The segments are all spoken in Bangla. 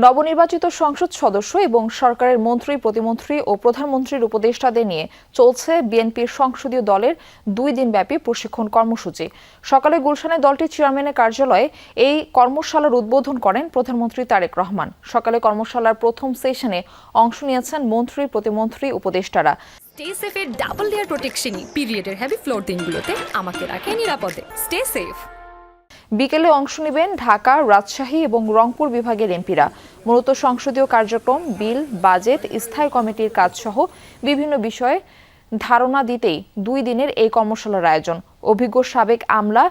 নবনির্বাচিত সংসদ সদস্য এবং সরকারের মন্ত্রী, প্রতিমন্ত্রী ও প্রধানমন্ত্রীর উপদেষ্টাদের নিয়ে চলছে বিএনপির সংসদীয় দলের 2 দিনব্যাপী প্রশিক্ষণ কর্মসূচি। সকালে গুলশানে দলটির চেয়ারম্যানের কার্যালয়ে এই কর্মশালার উদ্বোধন করেন প্রধানমন্ত্রী তারেক রহমান। সকালে কর্মশালার প্রথম সেশনে অংশ নিয়েছেন মন্ত্রী, প্রতিমন্ত্রী, উপদেষ্টারা। স্টে সেফের ডাবল লেয়ার প্রোটেকশনই পিরিয়ডের হেভি ফ্লোর দিনগুলোতে আমাকে রাখে নিরাপদে। Stay safe. বিকেলে অংশ নেবেন ঢাকা, রাজশাহী এবং রংপুর বিভাগের এমপিরা। মূলত সংসদীয় কার্যক্রম, বিল, বাজেট, স্থায়ী কমিটির কাজসহ বিভিন্ন বিষয়ে ধারণা দিতেই 2 দিনের এই কর্মশালার আয়োজন। অভিজ্ঞ সাবেক আমলা,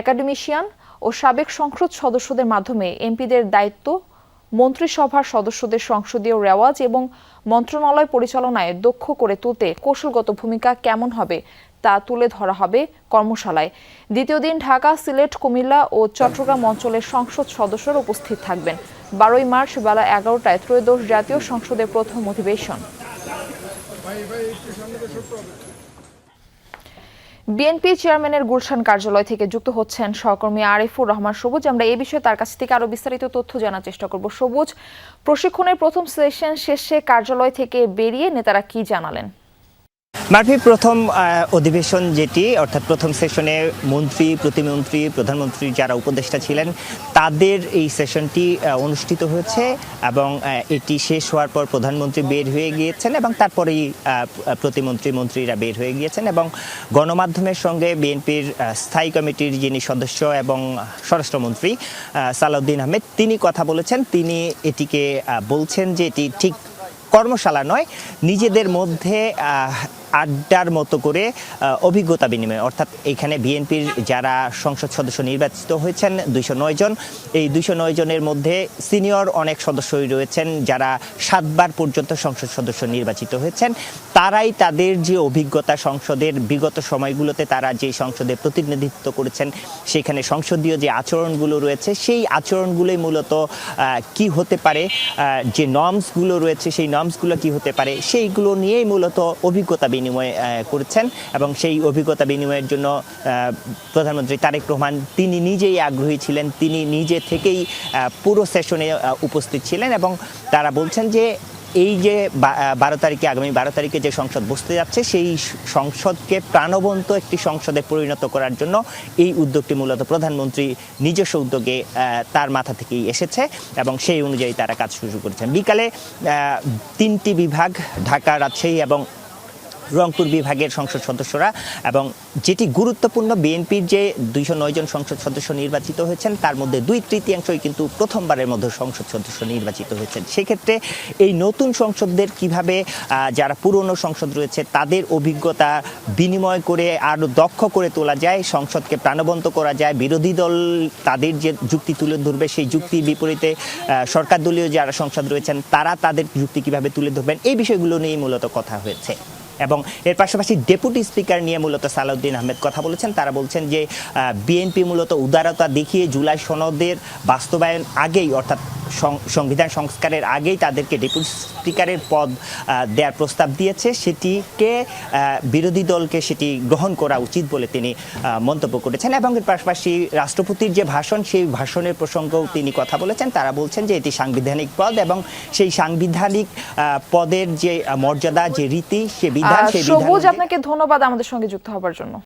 একাডেমিশিয়ান ও সাবেক সংসদ সদস্যদের মাধ্যমে এমপিদের দায়িত্ব, মন্ত্রিসভার সদস্যদের সংসদীয় রেওয়াজ এবং মন্ত্রণালয় পরিচালনায় দক্ষ করে তুলতে কৌশলগত ভূমিকা কেমন হবে তা তুলে ধরা হবে কর্মশালায়। দ্বিতীয় দিন ঢাকা, সিলেট, কুমিল্লা ও চট্টগ্রাম অঞ্চলের সংসদ সদস্যরা উপস্থিত থাকবেন। 12 মার্চ বেলা 11টায় ত্রয়োদশ জাতীয় সংসদের প্রথম অধিবেশন। বিএনপি চেয়ারম্যানের গুলশান কার্যালয় থেকে যুক্ত হচ্ছেন সহকর্মী আরিফুর রহমান সবুজ। আমরা এই বিষয়ে তার কাছ থেকে আরো বিস্তারিত তথ্য জানার চেষ্টা করব। সবুজ, প্রশিক্ষণের প্রথম সেশন শেষে কার্যালয় থেকে বেরিয়ে নেতারা কি জানালেন? মার্ফি, প্রথম অধিবেশন যেটি অর্থাৎ প্রথম সেশনে মন্ত্রী, প্রতিমন্ত্রী, প্রধানমন্ত্রী যারা উপদেষ্টা ছিলেন তাদের এই সেশনটি অনুষ্ঠিত হয়েছে এবং এটি শেষ হওয়ার পর প্রধানমন্ত্রী বের হয়ে গিয়েছেন এবং তারপরেই প্রতিমন্ত্রী, মন্ত্রীরা বের হয়ে গিয়েছেন এবং গণমাধ্যমের সঙ্গে বিএনপির স্থায়ী কমিটির যিনি সদস্য এবং স্বরাষ্ট্রমন্ত্রী সালাউদ্দিন আহমেদ তিনি কথা বলেছেন। তিনি এটিকে বলছেন যে এটি ঠিক কর্মশালা নয়, নিজেদের মধ্যে আড্ডার মতো করে অভিজ্ঞতা বিনিময়। অর্থাৎ এখানে বিএনপির যারা সংসদ সদস্য নির্বাচিত হয়েছেন 209 জন, এই 209 জনের মধ্যে সিনিয়র অনেক সদস্যই রয়েছেন যারা 7 বার পর্যন্ত সংসদ সদস্য নির্বাচিত হয়েছেন। তারাই তাদের যে অভিজ্ঞতা, সংসদের বিগত সময়গুলোতে তারা যে সংসদে প্রতিনিধিত্ব করেছেন সেখানে সংসদীয় যে আচরণগুলো রয়েছে সেই আচরণগুলোই মূলত কি হতে পারে, যে নর্মসগুলো রয়েছে সেই নর্মসগুলো কি হতে পারে সেইগুলো নিয়েই মূলত অভিজ্ঞতা বিনিময় করেছেন এবং সেই অভিজ্ঞতা বিনিময়ের জন্য প্রধানমন্ত্রী তারেক রহমান তিনি নিজেই আগ্রহী ছিলেন। তিনি নিজে থেকেই পুরো সেশনে উপস্থিত ছিলেন এবং তারা বলছেন যে এই যে 12 তারিখে, আগামী 12 তারিখে যে সংসদ বসতে যাচ্ছে সেই সংসদকে প্রাণবন্ত একটি সংসদে পরিণত করার জন্য এই উদ্যোগটি মূলত প্রধানমন্ত্রী নিজস্ব উদ্যোগে তার মাথা থেকেই এসেছে এবং সেই অনুযায়ী তারা কাজ শুরু করেছেন। বিকালে 3টি বিভাগ, ঢাকা, রাজশাহী এবং রংপুর বিভাগের সংসদ সদস্যরা, এবং যেটি গুরুত্বপূর্ণ বিএনপির যে 209 জন সংসদ সদস্য নির্বাচিত হয়েছেন তার মধ্যে 2/3 কিন্তু প্রথমবারের মধ্যে সংসদ সদস্য নির্বাচিত হয়েছেন। সেক্ষেত্রে এই নতুন সংসদদের কিভাবে যারা পুরনো সংসদ রয়েছে তাদের অভিজ্ঞতা বিনিময় করে আরও দক্ষ করে তোলা যায়, সংসদকে প্রাণবন্ত করা যায়, বিরোধী দল তাদের যে যুক্তি তুলে ধরবে সেই যুক্তির বিপরীতে সরকার দলীয় যারা সংসদ রয়েছেন তারা তাদের যুক্তি কিভাবে তুলে ধরবেন, এই বিষয়গুলো নিয়েই মূলত কথা হয়েছে। এবং এর পাশাপাশি ডেপুটি স্পিকার নিয়ে মূলত সালাউদ্দিন আহমেদ কথা বলেছেন। তারা বলছেন যে বিএনপি মূলত উদারতা দেখিয়ে জুলাই সনদের বাস্তবায়ন আগেই অর্থাৎ সংবিধান সংস্কারের আগেই তাদেরকে ডেপুটি স্পিকারের পদ দেওয়ার প্রস্তাব দিয়েছে, সেটিকে বিরোধী দলকে সেটি গ্রহণ করা উচিত বলে তিনি মন্তব্য করেছেন। এবং এর পাশাপাশি রাষ্ট্রপতির যে ভাষণ সেই ভাষণের প্রসঙ্গেও তিনি কথা বলেছেন। তারা বলছেন যে এটি সাংবিধানিক পদ এবং সেই সাংবিধানিক পদের যে মর্যাদা, যে রীতি, সে বিধান, সেই বিধান। সবুজ, আপনাকে ধন্যবাদ আমাদের সঙ্গে যুক্ত হবার জন্য।